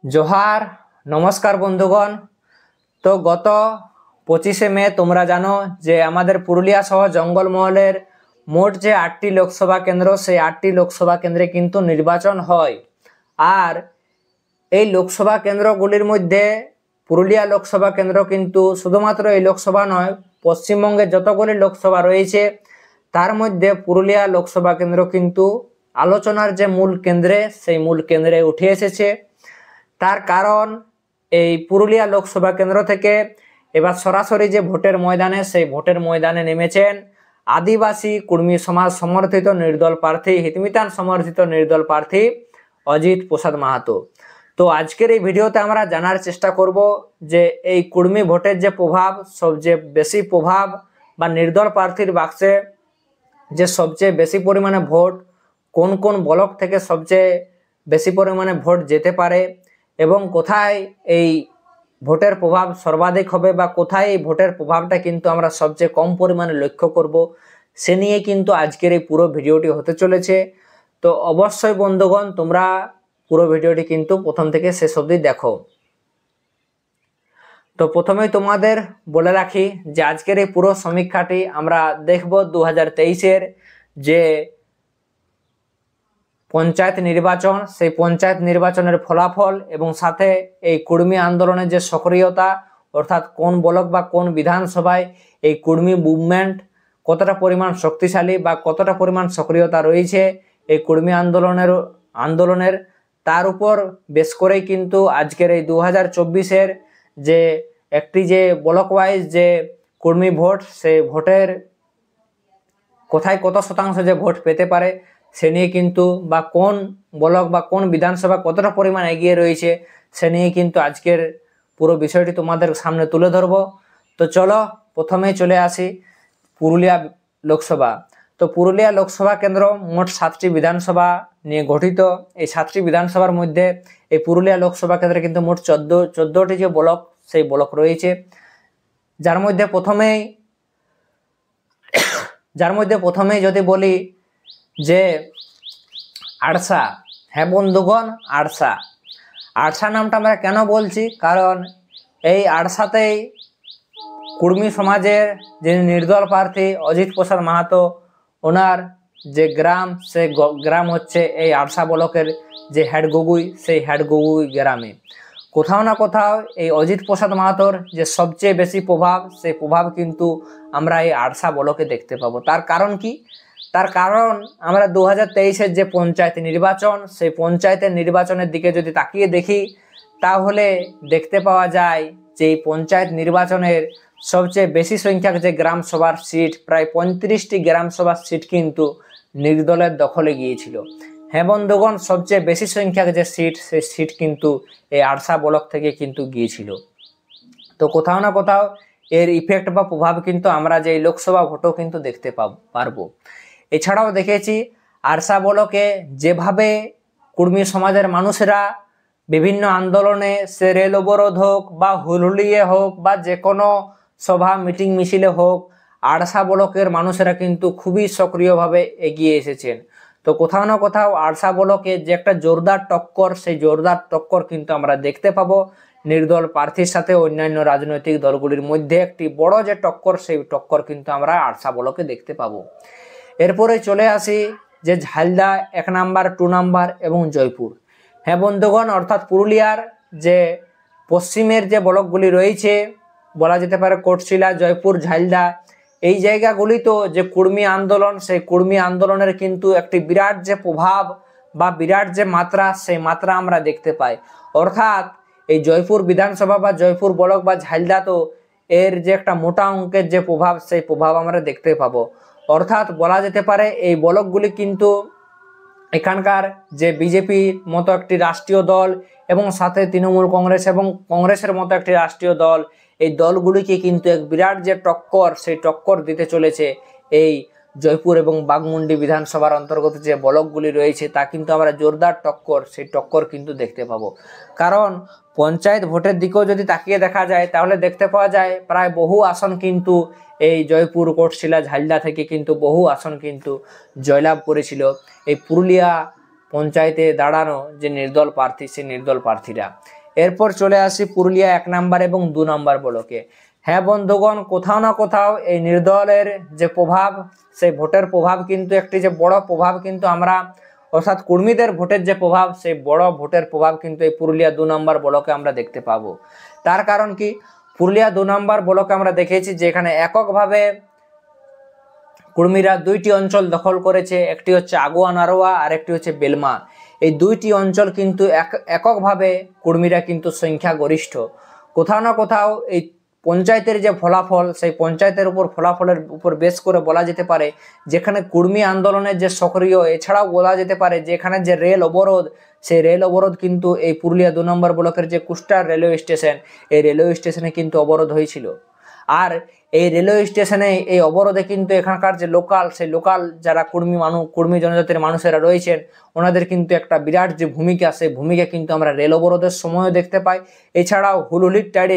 जोहार नमस्कार बंधुगण। तो गत 25 मे তোমরা জানো যে আমাদের পুরুলিয়া সহ জঙ্গলমহলের মোট যে 8টি লোকসভা কেন্দ্র সেই 8টি লোকসভা কেন্দ্রে কিন্তু নির্বাচন হয়। আর এই লোকসভা কেন্দ্রগুলির মধ্যে পুরুলিয়া লোকসভা কেন্দ্র কিন্তু শুধুমাত্র এই লোকসভা নয়, পশ্চিমবঙ্গে যতগুলি লোকসভা রয়েছে তার মধ্যে পুরুলিয়া লোকসভা কেন্দ্র কিন্তু আলোচনার যে মূল কেন্দ্রে সেই মূল কেন্দ্রে উঠে এসেছে। তার কারণ এই পুরুলিয়া লোকসভা কেন্দ্র থেকে এবার সরাসরি যে ভোটের ময়দানে সেই ভোটের ময়দানে নেমেছেন আদিবাসী কুর্মী সমাজ সমর্থিত নির্দল প্রার্থী, হিতমিতান সমর্থিত নির্দল প্রার্থী অজিত প্রসাদ মাহাতো। তো আজকের এই ভিডিওতে আমরা জানার চেষ্টা করব যে এই কুর্মী ভোটের যে প্রভাব, সবচেয়ে বেশি প্রভাব বা নির্দল প্রার্থীর বাক্সে যে সবচেয়ে বেশি পরিমাণে ভোট কোন কোন ব্লক থেকে সবচেয়ে বেশি পরিমাণে ভোট যেতে পারে এবং কোথায় এই ভোটের প্রভাব সর্বাধিক হবে বা কোথায় এই ভোটের প্রভাবটা কিন্তু আমরা সবচেয়ে কম পরিমাণে লক্ষ্য করব, সে নিয়ে কিন্তু আজকের এই পুরো ভিডিওটি হতে চলেছে। তো অবশ্যই বন্ধুগণ তোমরা পুরো ভিডিওটি কিন্তু প্রথম থেকে শেষ অবধি দেখো। তো প্রথমেই তোমাদের বলে রাখি যে আজকের এই পুরো সমীক্ষাটি আমরা দেখব 2023-এর যে পঞ্চায়েত নির্বাচন, সেই পঞ্চায়েত নির্বাচনের ফলাফল এবং সাথে এই কুর্মী আন্দোলনের যে সক্রিয়তা, অর্থাৎ কোন ব্লক বা কোন বিধানসভায় এই কুর্মী মুভমেন্ট কতটা পরিমাণ শক্তিশালী বা কতটা পরিমাণ সক্রিয়তা রয়েছে এই কুর্মী আন্দোলনের তার উপর বেশ করেই কিন্তু আজকের এই 2024-এর যে একটি যে ব্লক ওয়াইজ যে কুর্মী ভোট, সেই ভোটের কোথায় কত শতাংশ যে ভোট পেতে পারে সে নিয়ে কিন্তু বা কোন ব্লক বা কোন বিধানসভা কতটা পরিমাণ এগিয়ে রয়েছে সে নিয়ে কিন্তু আজকের পুরো বিষয়টি তোমাদের সামনে তুলে ধরব। তো চলো প্রথমেই চলে আসি পুরুলিয়া লোকসভা। তো পুরুলিয়া লোকসভা কেন্দ্র মোট 7টি বিধানসভা নিয়ে গঠিত। এই 7টি বিধানসভার মধ্যে এই পুরুলিয়া লোকসভা কেন্দ্রে কিন্তু মোট 14টি যে ব্লক সেই ব্লক রয়েছে, যার মধ্যে প্রথমেই যদি বলি যে আড়সা। হ্যাঁ বন্ধুগণ, আড়সা নামটা আমরা কেন বলছি, কারণ এই আড়সাতেই কুর্মী সমাজের যিনি নির্দল প্রার্থী অজিত প্রসাদ মাহাতো, ওনার যে গ্রাম সে গ্রাম হচ্ছে এই আড়সা ব্লকের যে হেডগুগুই, সেই হেডগুগুই গ্রামে কোথাও না কোথাও এই অজিত প্রসাদ মাহাতোর যে সবচেয়ে বেশি প্রভাব, সেই প্রভাব কিন্তু আমরা এই আড়সা ব্লকে দেখতে পাবো। তার কারণ কি? তার কারণ আমরা 2023-এর যে পঞ্চায়েত নির্বাচন, সেই পঞ্চায়েতের নির্বাচনের দিকে যদি তাকিয়ে দেখি তাহলে দেখতে পাওয়া যায় যে এই পঞ্চায়েত নির্বাচনের সবচেয়ে বেশি সংখ্যক যে গ্রাম সভার সিট, প্রায় 35টি গ্রাম সভার সিট কিন্তু নির্দলের দখলে গিয়েছিল। হ্যাঁ বন্ধুগণ, সবচেয়ে বেশি সংখ্যক যে সিট সেই সিট কিন্তু এই আড়সা ব্লক থেকে কিন্তু গিয়েছিল। তো কোথাও না কোথাও এর ইফেক্ট বা প্রভাব কিন্তু আমরা যে লোকসভা ভোটও কিন্তু দেখতে পারবো। এছাড়াও দেখেছি আড়সা ব্লকে যেভাবে কুর্মী সমাজের মানুষেরা বিভিন্ন আন্দোলনে, সে রেল অবরোধ হোক বা হুলহুলিয়ে হোক বা যে কোনো সভা মিটিং মিছিলে হোক, আড়সা ব্লকের মানুষেরা কিন্তু খুবই সক্রিয়ভাবে এগিয়ে এসেছেন। তো কোথাও না কোথাও আড়সা ব্লকে যে একটা জোরদার টক্কর, সেই জোরদার টক্কর কিন্তু আমরা দেখতে পাবো নির্দল প্রার্থীর সাথে অন্যান্য রাজনৈতিক দলগুলির মধ্যে একটি বড় যে টক্কর, সেই টক্কর কিন্তু আমরা আড়সা ব্লকে দেখতে পাবো। এরপরে চলে আসি যে ঝালদা 1 নাম্বার, 2 নাম্বার এবং জয়পুর। হ্যাঁ বন্ধুগণ, অর্থাৎ পুরুলিয়ার যে পশ্চিমের যে ব্লকগুলি রয়েছে, বলা যেতে পারে কোটশিলা, জয়পুর, ঝালদা, এই জায়গাগুলিতে যে কুর্মী আন্দোলন, সেই কুর্মী আন্দোলনের কিন্তু একটি বিরাট যে প্রভাব বা বিরাট যে মাত্রা, সেই মাত্রা আমরা দেখতে পাই। অর্থাৎ এই জয়পুর বিধানসভা বা জয়পুর ব্লক বা ঝালদা, তো এর যে একটা মোটা অঙ্কের যে প্রভাব, সেই প্রভাব আমরা দেখতে পাবো। অর্থাৎ বলা যেতে পারে এই ব্লকগুলি কিন্তু এখানকার যে বিজেপির মতো একটি রাষ্ট্রীয় দল এবং সাথে তৃণমূল কংগ্রেস এবং কংগ্রেসের মতো একটি রাষ্ট্রীয় দল, এই দলগুলিকে কিন্তু এক বিরাট যে টক্কর, সেই টক্কর দিতে চলেছে এই জয়পুর এবং বাঘমুন্ডি বিধানসভার অন্তর্গত যে ব্লকগুলি রয়েছে, তা কিন্তু আমরা জোরদার টক্কর, সেই টক্কর কিন্তু দেখতে পাবো। কারণ পঞ্চায়েত ভোটের দিকেও যদি তাকিয়ে দেখা যায় তাহলে দেখতে পাওয়া যায় প্রায় বহু আসন কিন্তু এই জয়পুর, কোটশিলা, ঝালদা থেকে কিন্তু বহু আসন কিন্তু জয়লাভ করেছিল এই পুরুলিয়া পঞ্চায়েতে দাঁড়ানো যে নির্দল প্রার্থী, সেই নির্দল প্রার্থীরা। এরপর চলে আসি পুরুলিয়া 1 নম্বর এবং 2 নম্বর ব্লকে। হ্যাঁ বন্ধুগণ, কোথাও না কোথাও এই নির্দলের যে প্রভাব, সেই ভোটের প্রভাব কিন্তু একটি যে বড় প্রভাব কিন্তু আমরা, অর্থাৎ কর্মীদের ভোটের যে প্রভাব, সেই বড় ভোটের প্রভাব কিন্তু এই পুরুলিয়া 2 নম্বর ব্লকে আমরা দেখতে পাবো। তার কারণ কি, পুরুলিয়া 2 নম্বর ব্লকে আমরা দেখেছি যে এখানে এককভাবে কর্মীরা 2টি অঞ্চল দখল করেছে। একটি হচ্ছে আগুয়া নারোয়া আর একটি হচ্ছে বেলমা। এই 2টি অঞ্চল কিন্তু এককভাবে কর্মীরা কিন্তু সংখ্যাগরিষ্ঠ। কোথাও না কোথাও এই পঞ্চায়েতের যে ফলাফল, সেই পঞ্চায়েতের ফলাফলের উপর বেশ করে বলা যেতে পারে যেখানে কর্মী আন্দোলনের যে সক্রিয়, এছাড়াও বলা যেতে পারে যে এখানে যে রেল অবরোধ, সেই রেল অবরোধ কিন্তু এই পুরুলিয়া 2 নম্বর ব্লকের যে কুষ্টার রেলওয়ে স্টেশন, এই রেলওয়ে স্টেশনে কিন্তু অবরোধ হয়েছিল। আর এই রেলওয়ে স্টেশনে এই অবরোধে কিন্তু এখানকার যে লোকাল, সেই লোকাল যারা কর্মী জনজাতির মানুষেরা রয়েছেন, ওনাদের কিন্তু একটা বিরাট যে ভূমিকা, সেই ভূমিকা কিন্তু আমরা রেল অবরোধের সময়ও দেখতে পাই। এছাড়াও হুলহুলির টাইডে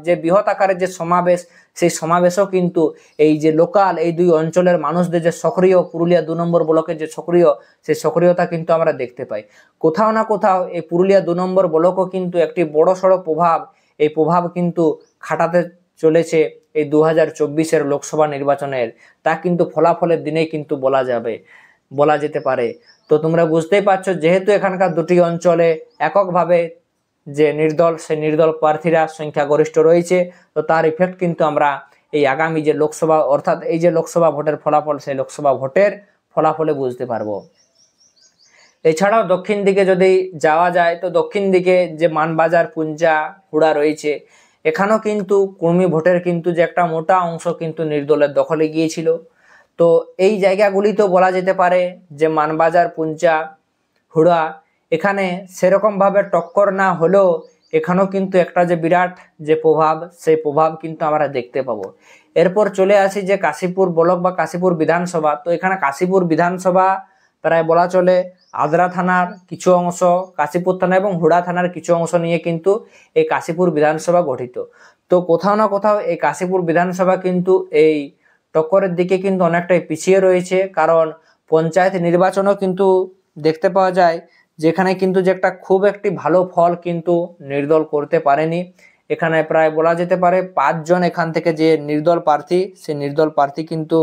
যে বৃহৎ আকারের যে সমাবেশ, সেই সমাবেশও কিন্তু এই যে লোকাল এই 2 অঞ্চলের মানুষদের যে সক্রিয়, পুরুলিয়া 2 নম্বর ব্লকের যে সক্রিয়, সেই সক্রিয়তা কিন্তু আমরা দেখতে পাই। কোথাও না কোথাও এই পুরুলিয়া 2 নম্বর ব্লকও কিন্তু একটি বড় সড়ো প্রভাব, এই প্রভাব কিন্তু খাটাতে চলেছে এই 2024-এর লোকসভা নির্বাচনের। তা কিন্তু ফলাফলের দিনেই কিন্তু বলা যেতে পারে। তো তোমরা বুঝতেই পারছো, যেহেতু এখানকার 2টি অঞ্চলে এককভাবে যে নির্দল, সেই নির্দল প্রার্থীরা সংখ্যাগরিষ্ঠ রয়েছে, তো তার ইফেক্ট কিন্তু আমরা এই আগামী যে লোকসভা, অর্থাৎ এই যে লোকসভা ভোটের ফলাফল, সেই লোকসভা ভোটের ফলাফলে বুঝতে পারবো। এছাড়াও দক্ষিণ দিকে যদি যাওয়া যায়, তো দক্ষিণ দিকে যে মানবাজার, পুঞ্জা, হুড়া রয়েছে, এখানেও কিন্তু কর্মী ভোটের কিন্তু যে একটা মোটা অংশ কিন্তু নির্দলের দখলে গিয়েছিল। তো এই জায়গাগুলিতেও বলা যেতে পারে যে মানবাজার, পুঞ্জা, হুড়া, এখানে সেরকমভাবে টক্কর না হলেও এখানেও কিন্তু একটা যে বিরাট যে প্রভাব, সেই প্রভাব কিন্তু আমরা দেখতে পাবো। এরপর চলে আসি যে কাশীপুর ব্লক বা কাশীপুর বিধানসভা। তো এখানে কাশীপুর বিধানসভা প্রায় বলা চলে আদ্রা থানার কিছু অংশ, কাশীপুর থানা এবং হুড়া থানার কিছু অংশ নিয়ে কিন্তু এই কাশীপুর বিধানসভা গঠিত। তো কোথাও না কোথাও এই কাশীপুর বিধানসভা কিন্তু এই টক্করের দিকে কিন্তু অনেকটাই পিছিয়ে রয়েছে, কারণ পঞ্চায়েত নির্বাচনও কিন্তু দেখতে পাওয়া যায় যেখানে কিন্তু যে খুব একটি ভালো ফল কিন্তু নির্দল করতে পারেনি। এখানে প্রায় বলা যেতে পারে 5 জন এখান থেকে যে নির্দল প্রার্থী, সেই নির্দল প্রার্থী কিন্তু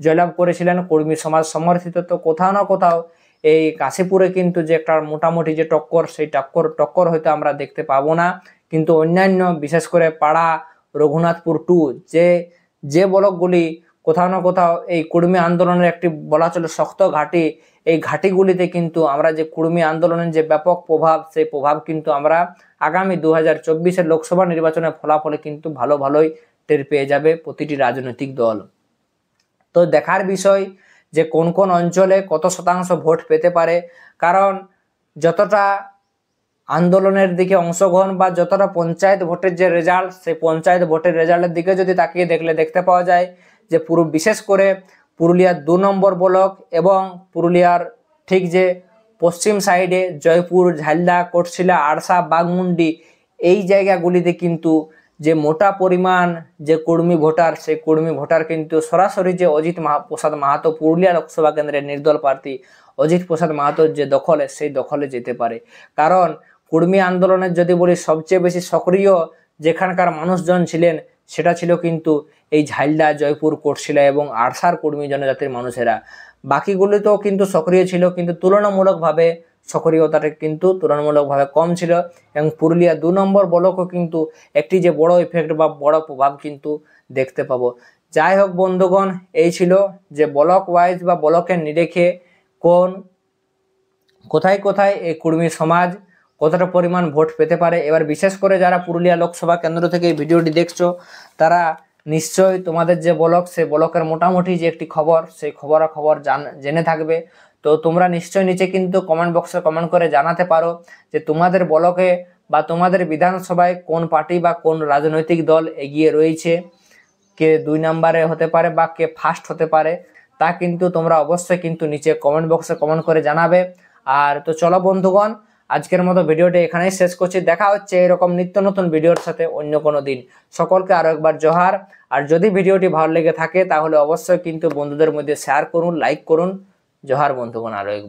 জয়লাভ করেছিলেন কর্মী সমাজ সমর্থিত। তো কোথাও না কোথাও এই কাশীপুরে কিন্তু যে একটা মোটামুটি যে টক্কর, সেই টক্কর হয়তো আমরা দেখতে পাবো না, কিন্তু অন্যান্য বিশেষ করে পাড়া, রঘুনাথপুর 2 যে ব্লকগুলি কোথাও না কোথাও এই কর্মী আন্দোলনের একটি বলা চলে শক্ত ঘাঁটি, এই ঘাঁটিগুলিতে কিন্তু আমরা যে কর্মী আন্দোলনের যে ব্যাপক প্রভাব, সেই প্রভাব কিন্তু আমরা আগামী 2024-এর লোকসভা নির্বাচনের ফলাফলে কিন্তু ভালোই টের পেয়ে যাবে প্রতিটি রাজনৈতিক দল। তো দেখার বিষয় যে কোন কোন অঞ্চলে কত শতাংশ ভোট পেতে পারে, কারণ যতটা আন্দোলনের দিকে অংশগ্রহণ বা যতটা পঞ্চায়েত ভোটের যে রেজাল্ট, সেই পঞ্চায়েত ভোটের রেজাল্টের দিকে যদি তাকিয়ে দেখতে পাওয়া যায় যে বিশেষ করে পুরুলিয়ার 2 নম্বর ব্লক এবং পুরুলিয়ার ঠিক যে পশ্চিম সাইডে জয়পুর, ঝালদা, কোটশিলা, আড়সা, বাঘমুন্ডি, এই জায়গাগুলিতে কিন্তু যে মোটা পরিমাণ যে কর্মী ভোটার, সেই কর্মী ভোটার কিন্তু সরাসরি যে অজিত প্রসাদ মাহাতো, পুরুলিয়া লোকসভা কেন্দ্রের নির্দল প্রার্থী অজিত প্রসাদ মাহাতোর যে দখলে, সেই দখলে যেতে পারে। কারণ কর্মী আন্দোলনের যদি বলি সবচেয়ে বেশি সক্রিয় যেখানকার মানুষজন ছিলেন, সেটা ছিল কিন্তু এই ঝালদা, জয়পুর, কোটশিলা এবং আড়সার কর্মী জনজাতির মানুষেরা। বাকিগুলিতেও কিন্তু সক্রিয় ছিল, কিন্তু তুলনামূলকভাবে সক্রিয়তাটা কিন্তু তুলনামূলকভাবে কম ছিল। এবং পুরুলিয়া 2 নম্বর ব্লকও কিন্তু একটি যে বড় ইফেক্ট বা বড় প্রভাব কিন্তু দেখতে পাবো। যাই হোক বন্ধুগণ, এই ছিল যে ব্লক ওয়াইজ বা ব্লকের নিরেখে কোথায় এই কর্মী সমাজ কতটা পরিমাণ ভোট পেতে পারে। এবার বিশেষ করে যারা পুরুলিয়া লোকসভা কেন্দ্র থেকে এই ভিডিওটি দেখছো, তারা নিশ্চয়ই তোমাদের যে ব্লক, সেই ব্লকের মোটামুটি যে একটি খবর, সেই খবর জেনে থাকবে। তো তোমরা নিশ্চয়ই নিচে কিন্তু কমেন্ট বক্সে কমেন্ট করে জানাতে পারো যে তোমাদের ব্লকে বা তোমাদের বিধানসভায় কোন পার্টি বা কোন রাজনৈতিক দল এগিয়ে রয়েছে, কে 2 নম্বরে হতে পারে বা কে ফার্স্ট হতে পারে। তা কিন্তু তোমরা অবশ্যই কিন্তু নিচে কমেন্ট বক্সে কমেন্ট করে জানাবে। আর তো চলো বন্ধুগণ, আজকের মতো ভিডিওটি এখানেই শেষ করছি। দেখা হচ্ছে এরকম নিত্য নতুন ভিডিওর সাথে অন্য কোনো দিন। সকলকে আরো একবার জোহার। আর যদি ভিডিওটি ভালো লেগে থাকে তাহলে অবশ্যই কিন্তু বন্ধুদের মধ্যে শেয়ার করুন, লাইক করুন। জোহার বন্ধুগণ আরো একবার।